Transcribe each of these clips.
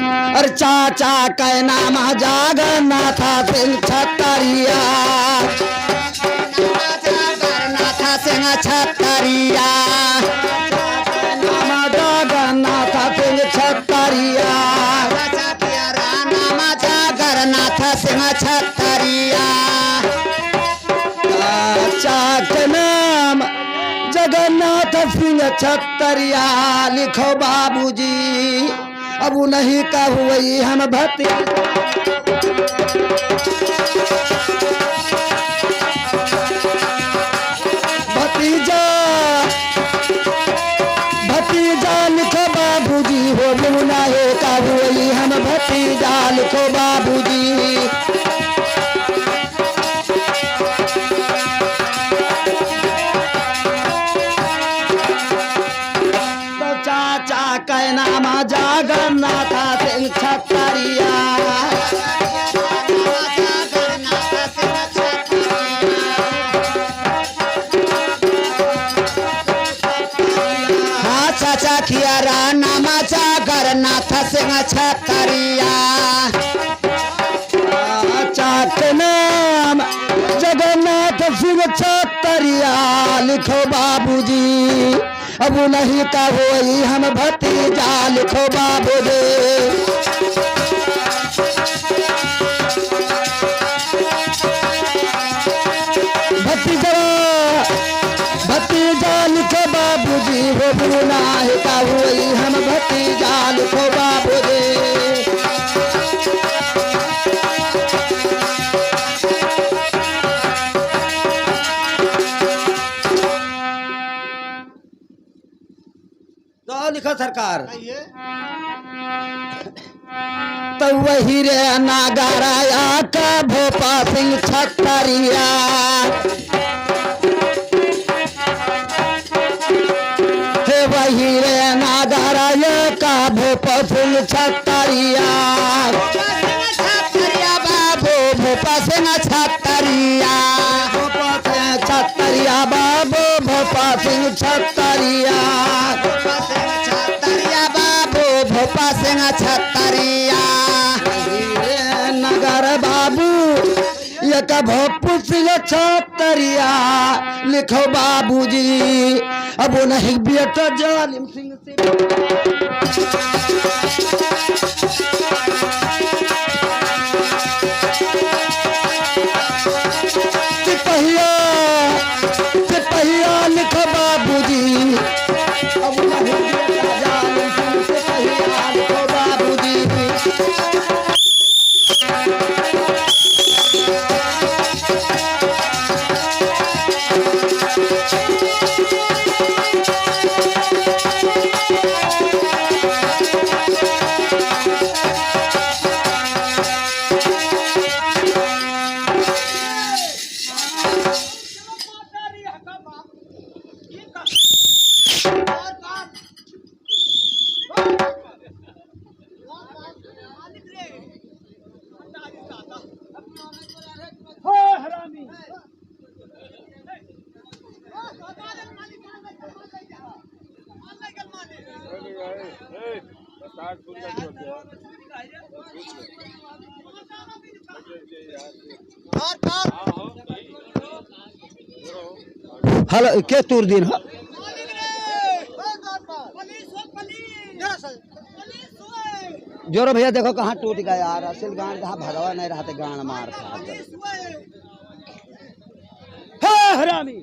अरे चाचा का नाम जगन्नाथ सिंह छतरिया, जगन्नाथ सिंह छतरिया, नाम जगन्नाथ सिंह छतरिया, नाम जगन्नाथ सिंह छतरिया, चाचा का नाम जगन्नाथ सिंह छतरिया। लिखो बाबूजी अब नहीं का हुई हम भतीजा, भतीजा भतीजा लिखो बाबूजी हो नहीं का हुई हम भतीजा। लिखो बाबूजी का नाम जगन्नाथ सिंह छतरिया, हाँ चाचा किया नाम जगन्नाथ सिंह छतरिया, चाचा के नाम जगन्नाथ सिंह छतरिया। लिखो बाबूजी अब नहीं का होई हम भतीजा। लिखो बाबूजी भतीजा भतीजा लिखो बाबूजी हो नहीं का होई हम भतीजा। लिखो बाबूजी लिखो सरकार। तो वही रे नागराया का भोपा सिंह छतरिया, वही रे नागराया का भोपा सिंह छतरिया, बाबू भोपा सिंह छतरिया, भोपा सिंह छतरिया, बाबू भोपा सिंह छतरिया, भोपा सिंह छतरिया, नगर बाबू एक भोपू सिंह छतरिया। लिखो बाबूजी अब नहीं बेटा जालिम सिंह सिपहिया, सिपहिया। लिखो बाबूजी अब नहीं बेटा जालिम सिंह सिपहिया। लिखो बाबूजी हेलो के तूर दिन है जोरो भैया देखो कहाँ टूट गया यार। असल गान कहाँ भगवा नहीं रहा गान मार हरामी।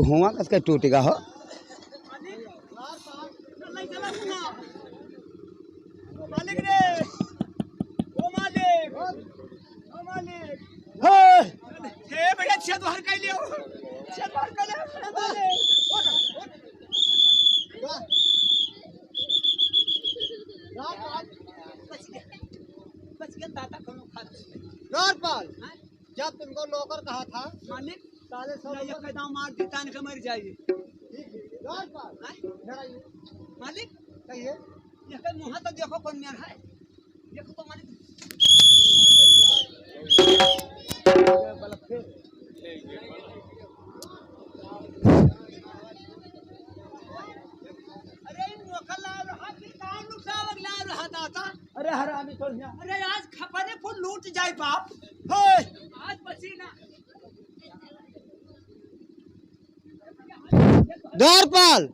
हुआ कसके टूटेगा हो मालिक रे ओ मालिक ओ मालिक हे भैया छेद बाहर कर लियो छेद बाहर कर ले बच गया दाता कोनो खा रात पाल जब तुमको नौकर कहा था मालिक साले सौ ये कदम मार दी तान के मर जाइए मालिक कहिए ये के मुंह तो देखो कौन मेर है देखो तो मालिक अरे नौकर ला रहा कि काम नुकसान ला रहा था अरे हरामी तो अरे आज खपने फुल लूट जाए बाप आज पसीना द्वारपाल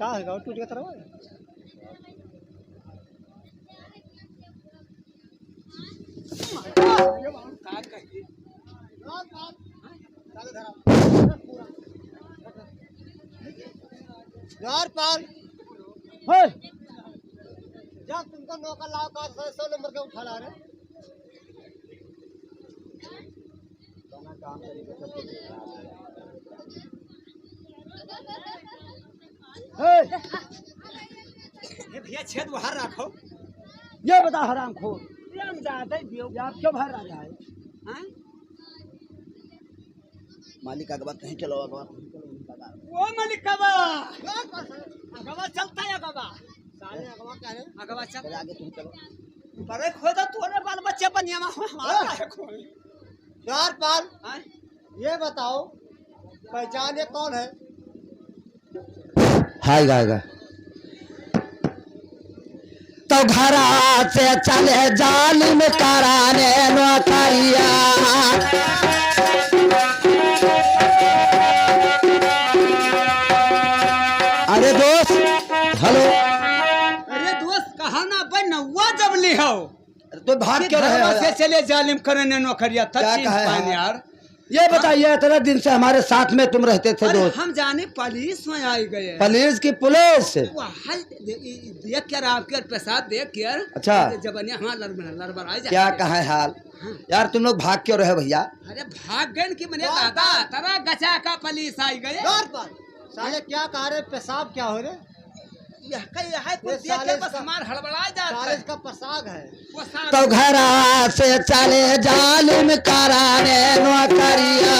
का है गाँव टूट गया तरह द्वारपाल जब तुमको नौकर लाओ का 100 नंबर के उठा ला रहे ये भैया छेद बाहर रखो ये बता हराम खोर ये हम ज्यादा दियो आप क्यों बाहर आ रहा है हैं मालिक अगवा कहीं चलो अगवा वो मालिक कबा अगवा चलता है अगवा साले अगवा कह रहे अगवा चल आगे तुम चलो बड़े खोदा तोरे बाल बच्चे बनिया में हमारा है खोल द्वारपाल हैं ये बताओ पहचान ये कौन है हाय गाएगा तो घरा से चले जालिम कराने नौकरिया अरे दोस्त हेलो अरे दोस्त कहा ना बनवा जब ली हो तो भाग क्यों रहे हो से यार? चले जालिम करने नौकरिया क्या कहा है पान यार ये बताइए इतने दिन से हमारे साथ में तुम रहते थे अरे दोस्त हम जाने पुलिस में आई गए पुलिस की पुलिस वहाँ देख कर आपके प्रसाद देख कर अच्छा। जब हमारा लड़बड़ आ जाए क्या कहा है हाल यार तुम लोग भाग क्यों रहे हो भैया अरे भाग गए कि मैंने दादा तरा गचा का पुलिस आई गए द्वारपाल साले क्या कह रहे पेशाब क्या हो रहे यह कहीं है कुछ ये देख साले के बस का- हमार हड़बड़ा जाता साले है इसका पसाग है वो साग- तो घरा से चले जालिम कराने नौकरिया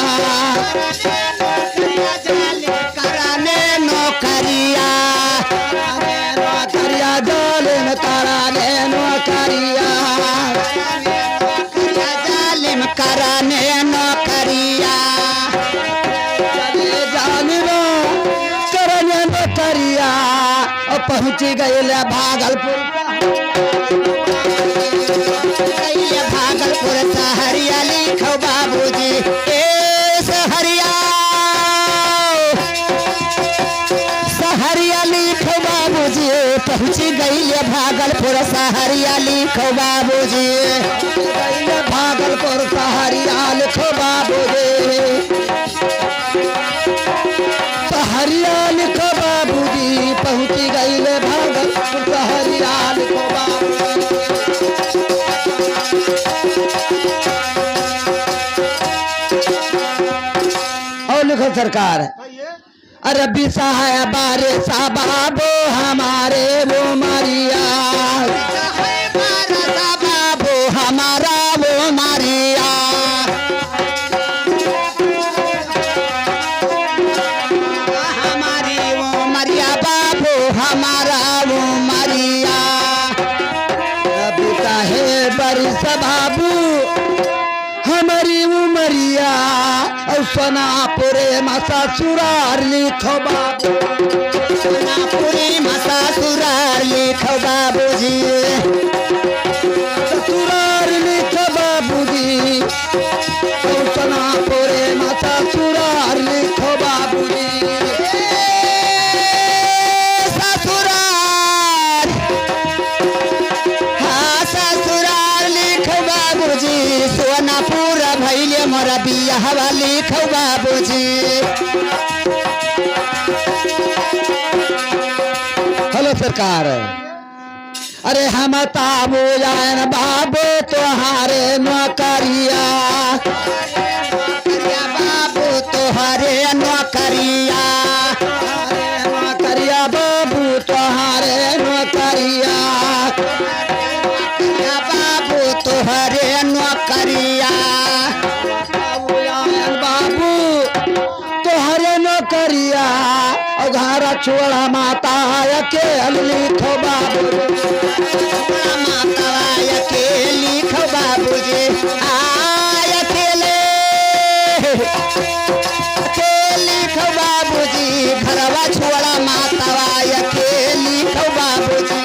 कराने नौकरिया नौकरिया जालिम कराने नौकरिया जालिम कराने नौकरिया चले जालिम कराने नौकरिया और पहुँच गए भागलपुर भागलपुर सहरिया लिखो बाबूजी ए सहरिया सहरिया लिखो बाबूजी पहुँच गई भागलपुर सहरिया लिखो बाबूजी भागलपुर सहरिया लिखो बाबूजी सहरिया लिखो बाबूजी पहुँच गई भागलपुर सहरिया लिखो बाबूजी और लिखो सरकार कहिए अरे बिसा है बारे साबाबो हमारे वो मारिया बाबू हमारा वो मारिया हमारी वो मरिया बाबू हमारा वो मरिया बिसा है बरिस बाबू हमारी उमरिया और सोनापुरे मसा सुरार लिखो बाबू सोनापुरे मसा सुरार लिखो बाबूजी सुरार लिखो बाबूजी और सोनापुरे मसा सुरार लिखो बाबूजी ससुरार हाँ ससुरार लिखो बाबूजी सोनापुर भैले मोरा बिया हवा लिखो बाबूजी हेलो सरकार अरे हम ताबू जान बाबू तुम्हारे नौकरिया बाबू तुम्हारे नौकरिया नौकरिया बाबू तुम्हारे नौकरिया बाबू तुम्हारे नौकरिया बाबू तोहरे नौकरिया और घर छोड़ा माता अकेले लिखो बाबू माता अकेले लिखो बाबू जी अकेले लिखो बाबू जी घरवा छोड़ा माता अकेले लिखो बाबू जी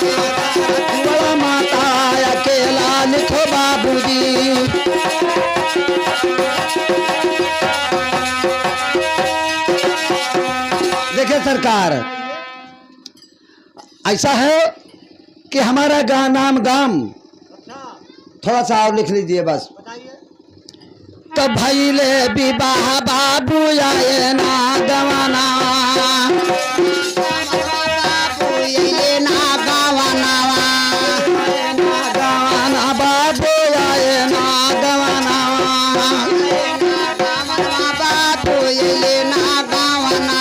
छोड़ा माता अकेला लिखो बाबू जी। देखिए सरकार, ऐसा है कि हमारा नाम गाम अच्छा थोड़ा सा और लिख लीजिए बस। बताइए। तो भैले विवाह बाबू आए ना गवाना बाबू ये ना गवाना बाबू आए ना गवाना बाबू ये ना गवाना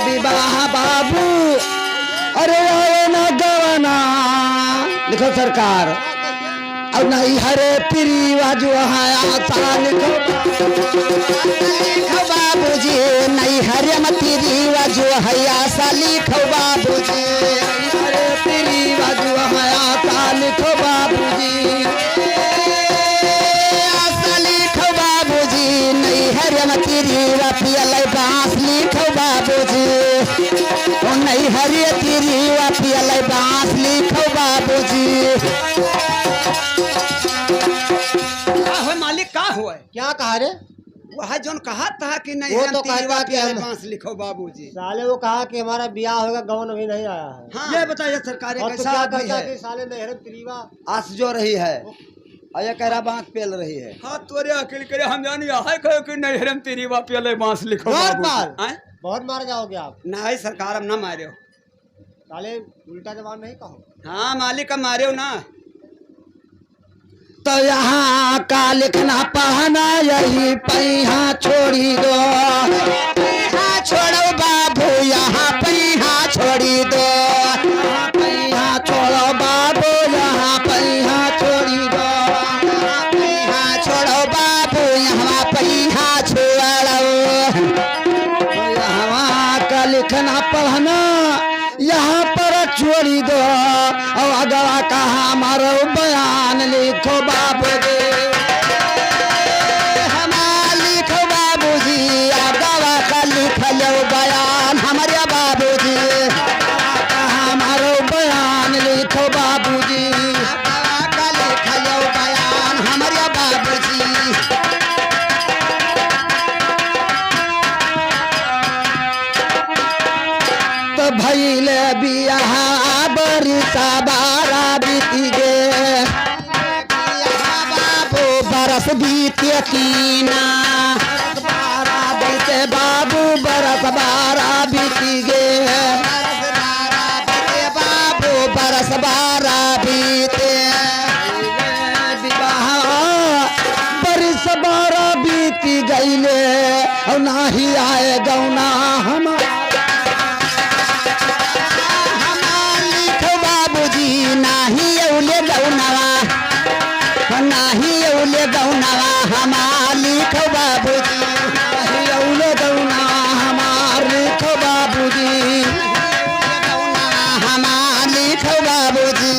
विवाह बाबू अरे आए ना गवाना लिखो सरकार। और नहीं हरे पिरीवा जो है आशा लिखो बाबू जी नहीं हरे मतीरीवा जो है आशा लिखो बाबू जी हरे पिरीवा जो है आशा लिखो बाबू जी आशा लिखो बाबू जी नहीं हरे मतीरीवा पियल बांस लिखो बाबू जी नहीं हरे तीरीवा पियल बांस लिखो बाबू जी। मालिक का हुआ क्या कहा रे? वह जोन कहा था कि नहीं वो हम तो तीरवा कहता कि पियाले हम- बांस लिखो बाबूजी। साले वो कहा कि हमारा ब्याह होगा, गवन अभी नहीं आया है। हाँ। ये बताइए सरकार और तो कैसा क्या आदमी कहता है? कि साले मेहरम त्रिवा आस जो रही है और ये कह रहा बांस पेल रही है। हाँ तोरे अकेले करे हम जानी है कहो कि नहीं हम तीरवा पियाले बांस लिखो जोर बाबूजी। पाल। आय? बहुत मार जाओगे आप। नहीं सरकार हम ना मारियो। साले उल्टा जवाब नहीं कहो। हाँ मालिक हम मारियो ना। तो यहाँ का लिखना पढ़ना यही पैहा छोड़ी दो यहाँ छोड़ो बाबू यहाँ पैहा छोड़ी दो यहाँ पैहा छोड़ो बाबू यहाँ पैहा छोड़ी दो यहाँ पैहा छोड़ो बाबू यहाँ पैहा छोड़ो तो यहाँ का लिखना पढ़ना यहाँ पर छोड़ी दो और अगवा कहा मारो बयान लिखो बाबू जी हमारा लिखो बाबू जी अगवा का लिख लो बयान हमारे बाबू जी कहा मारो बयान लिखो बाबू जी अगवा का लिख लो बयान हमारे बाबू जी। तो भैले बियाह बरिसा बारा बीती गे बाबू बरस बीते कीना बारा बीते बाबू बरस बारा बीती गे बाबू बरस बारा बीते विवाह बरिस बारा बीती गईले और नाही आए गौना हमारा नाही औले गौनवा हमार लिखो बाबूजी नाही औले गौनवा हमार लिखो बाबूजी हमार लिखो बाबूजी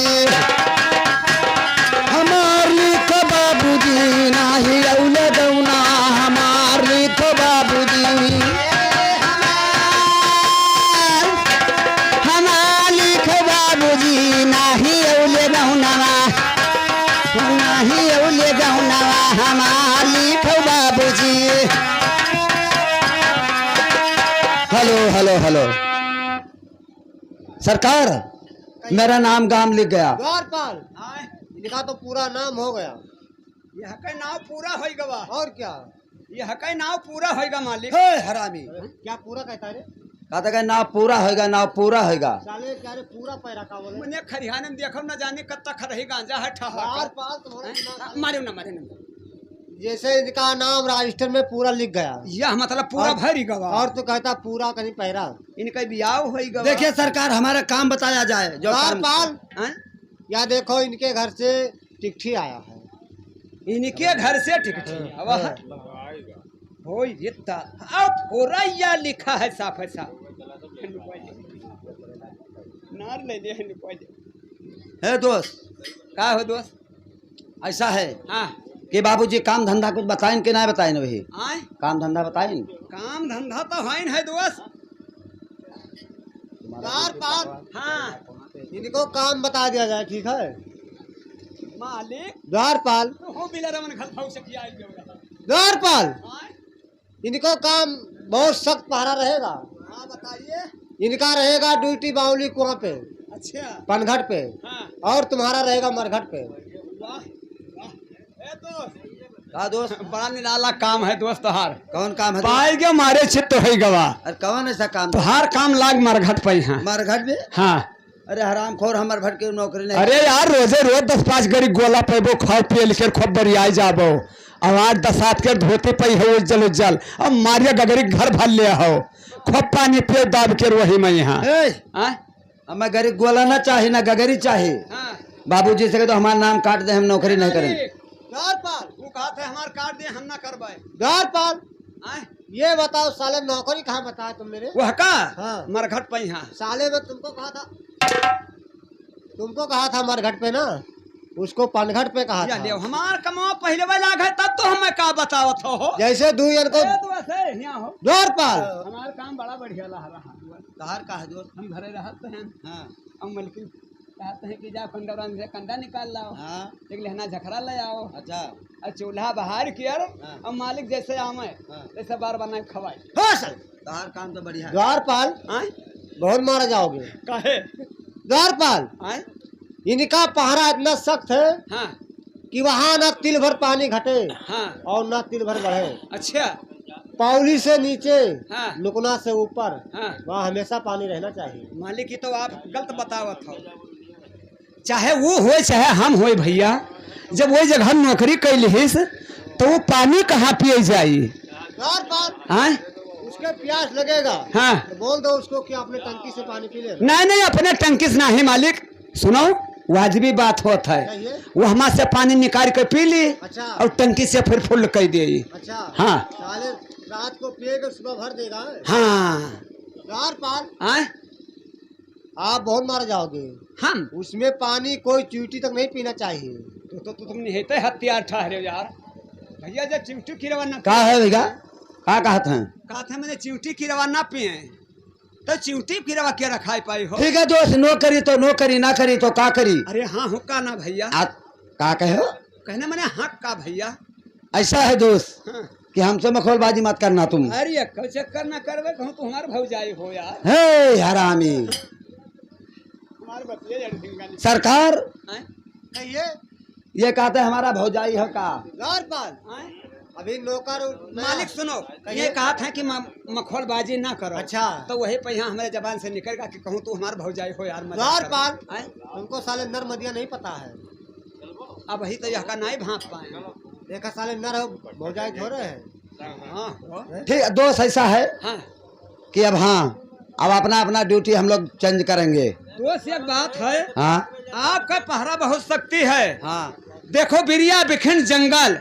हमार लिखो बाबूजी नाही औले गौना हमार लिखो बाबूजी हमार लिखो बाबूजी नाही औले गौनवा नहीं औले गौनवा हमार लिखो बाबूजी। हेलो हेलो हेलो सरकार मेरा नाम गाम लिख गया। द्वारपाल आय? इनका तो पूरा नाम हो गया। यह के नाव पूरा होइगा बा। और क्या? यह के नाव पूरा होइगा मालिक। हे हरामी क्या पूरा कहता रे? कहता है नाव पूरा होगा नाव पूरा होगा। साले क्या रे पूरा पैरा का बोले? मने खरिहान में देखो न जाने कब तक रही गांजा है ठहा द्वारपाल तुम्हारा दिमाग- मारियो ना मारे ना। जैसे इनका नाम रजिस्टर में पूरा लिख गया यह मतलब पूरा और- भरी गवा। और तो कहता पूरा कहीं पैरा। इनका बियाह होइगा। देखिए सरकार हमारा काम बताया जाए जो काम- द्वारपाल हैं? या देखो इनके घर से चिट्ठी आया है। इनके घर से टिकट अब हो जितना अब थोड़ा लिखा है साफ है साफ नार ले दे है दोस्त, का हो दोस्त? ऐसा है हाँ कि बाबूजी काम धंधा कुछ बताइन कि ना बताइन? वही आए काम धंधा बताइन। काम धंधा तो है दोस्त। द्वारपाल, हाँ इनको काम बता दिया जाए, ठीक है? मालिक द्वारपाल, हो बिला रमन खल फाउ सकिया आई द्वारपाल, आए इनको काम बहुत सख्त पहरा रहेगा। हाँ बताइए। इनका रहेगा ड्यूटी बाउली कुआं पे, अच्छा पनघट पे, हाँ और तुम्हारा रहेगा मरघट पे। वाह वाह ए दोस्त का दोस्त? बड़ा निराला काम है दोस्त तोहार। कौन काम है? पाए के मारे चित तो है गवा अरे कौन ऐसा काम? तोहार काम लाग मरघट पे हाँ मरघट में? हाँ। अरे हराम खोर, हमर भट के नौकरी नहीं। अरे यार रोजे रोज 10-5 गरी गोला पेबो खा पिए लिखे खूब बरियाई जाबो आवाज 10 के धोती पई हो उज्जल उज्जल अब मारिया गगरी घर भर ले हो खूब पानी पिए दाब के वही में यहाँ हमें गरीब गोला ना चाहिए ना गगरी चाहिए। बाबूजी से कह दो हमारा नाम काट दे, हम नौकरी नहीं करेंगे। द्वारपाल, वो कहा था हमार काट दे हम ना करवाए। द्वारपाल, ये बताओ साले नौकरी कहाँ बताया तुम मेरे? वह का हाँ। मरघट पे यहाँ साले में तुमको कहा था मरघट पे ना, उसको पनघट पे कहा था। हमार कमाओ पहले वाला है तब तो हमें का बतावत हो जैसे दुयन को यहाँ हो। द्वारपाल, हमारा काम बड़ा बढ़िया रहा कहार का है दोस्त? हम घरे रहते हैं। हाँ हम मलकिन कहते हैं कि जा कंडौरा से कंडा निकाल लाओ, हाँ एक लहना झखरा ले आओ, अच्छा और चूल्हा बाहर किया हाँ। अब मालिक जैसे आमे हाँ। जैसे बार बनाए खवाए। हाँ सर। कहार काम तो बढ़िया है। द्वारपाल, आए बहुत मारा जाओगे। काहे द्वारपाल, आए इनका पहरा इतना सख्त है हाँ कि वहाँ ना तिल भर पानी घटे हाँ और ना तिल भर बढ़े। अच्छा पौली से नीचे, हाँ लुकना से ऊपर, हाँ वहाँ हमेशा पानी रहना चाहिए। मालिक की तो आप गलत बतावत हो, चाहे वो हो चाहे हम हो भैया, जब वो जगह नौकरी कैलिस तो वो पानी कहाँ पिए जाई? द्वारपाल, आए उसके प्यास लगेगा हाँ तो बोल दो उसको कि अपने टंकी से पानी पी ले। नहीं नहीं अपने टंकी से नहीं मालिक, सुनो वाजिबी बात होता है, चाहिए? वो हमारे से पानी निकाल के पी ली अच्छा और टंकी से फिर फुल कर दे। अच्छा हाँ साले रात को पिएगा सुबह भर देगा। हाँ द्वारपाल, आए आप बहुत मार जाओगे। हम उसमें पानी कोई चींटी तक नहीं पीना चाहिए। तो तुम निहते हथियार ठहरे यार भैया, जब चिमटी की रवाना का है भैया? का कहते हैं? कहा था मैंने चिमटी की रवाना पिए तो चिमटी की रवा क्या रखा पाई हो? ठीक है दोस्त, नो करी तो नो करी, ना करी तो का करी? अरे हाँ हो का ना भैया, आप का कहे हो? कहने मैंने हाँ का भैया। ऐसा है दोस्त हाँ कि हमसे मखौलबाजी मत करना तुम। अरे चक्कर ना करवे कहूँ तो हमारे भौजाई हो यार। हे हरामी हमारे बतिया जड़ सिंगानी। सरकार कहिए ये कहते हैं हमारा भौजाई है का? द्वारपाल, आए? अभी नौकर मालिक सुनो, ये कहा था कि मखौलबाजी ना करो। अच्छा तो वही पहिया हमारे जबान से निकलेगा कि कहूँ तू हमारे भौजाई हो यार। मजाक द्वारपाल, करो। आए? तुमको साले नर मदिया नहीं पता है। अब वही तो यह का नहीं भाप पाए। देखा साले नर हो भौजाई थोड़े है। हाँ हो। ठीक है दोस्त, ऐसा है हाँ कि अब हाँ अब अपना अपना ड्यूटी हम लोग चेंज करेंगे। दोस्त एक बात है, हाँ आपका पहरा बहुत शक्ति है। हाँ देखो बिरिया बिखिन जंगल,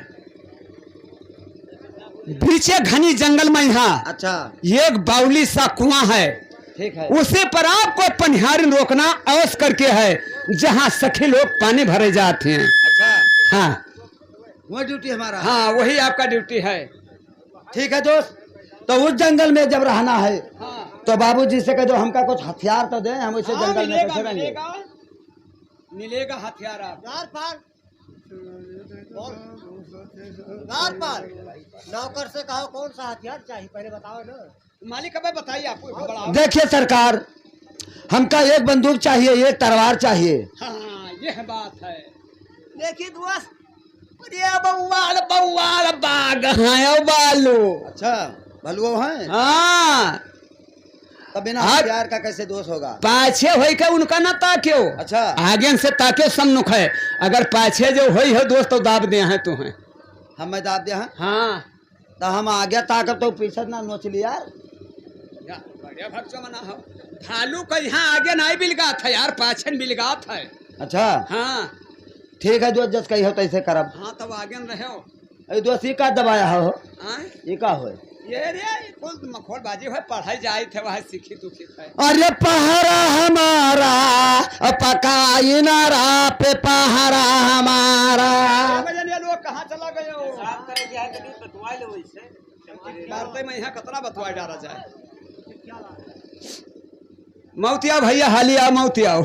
पीछे घनी जंगल में यहाँ अच्छा एक बाउली सा कुआं है, ठीक है। उसी पर आपको पनिहारी रोकना अवश्य करके है, जहाँ सखी लोग पानी भरे जाते हैं। अच्छा हाँ वो ड्यूटी हमारा है। हाँ वही आपका ड्यूटी है। ठीक है दोस्त, तो उस जंगल में जब रहना है हाँ तो बाबूजी से कह दो हमका कुछ हथियार तो दें, हम उसे जंगल में मिलेगा कैसे रहेंगे? मिलेगा मिलेगा हथियार आप। द्वारपाल, द्वारपाल, नौकर से कहो कौन सा हथियार चाहिए पहले बताओ ना। मालिक अब बताइए आपको बड़ा। देखिए सरकार, हमका एक बंदूक चाहिए, एक तलवार चाहिए। हाँ यह बात है। देखिए दोस्त, अरे बउवाल बउवाल बाग है बालू। अच्छा भलुओ है? हाँ तब बिना हाँ। हथियार का कैसे दोष होगा? पाछे होई के उनका ना ताक्यो, अच्छा आगे से ताक्यो सम्मुख है। अगर पाछे जो होई है दोस्त तो दाब दे हैं तू है। हम दाब दिया है हाँ तो हम आगे ताकब तो पीछे ना नोच लिया। बढ़िया भक्सो मना हो। भालू का यहाँ आगे नहीं बिलगा था यार, पाछे बिलगा था। अच्छा हाँ ठीक है जो जस कही हो तैसे करब। हाँ तब आगे न रहे हो। अरे दोस्त ये का दबाया हो? आय? ये का हो? ये रे कुल मखौलबाजी है, पढ़ाई जाए थे वहाँ सीखी तू है। अरे पहरा हमारा पकाई नारा पे पहरा हमारा। बजनिया लोग कहाँ चला गए हो? मारते में यहाँ कितना बतवा डाला जाए। मौतिया भैया हाली आओ, मौती आओ।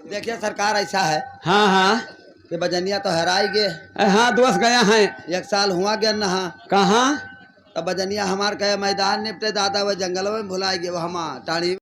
देखिए सरकार ऐसा है हाँ हाँ कि बजनिया तो हराई गए। हाँ दोस्त गया है। 1 साल हुआ गया नहा। कहाँ? तब बजनिया हमार कहे मैदान निपटे दादा वो जंगल में भुलाई गए वो हम टाणी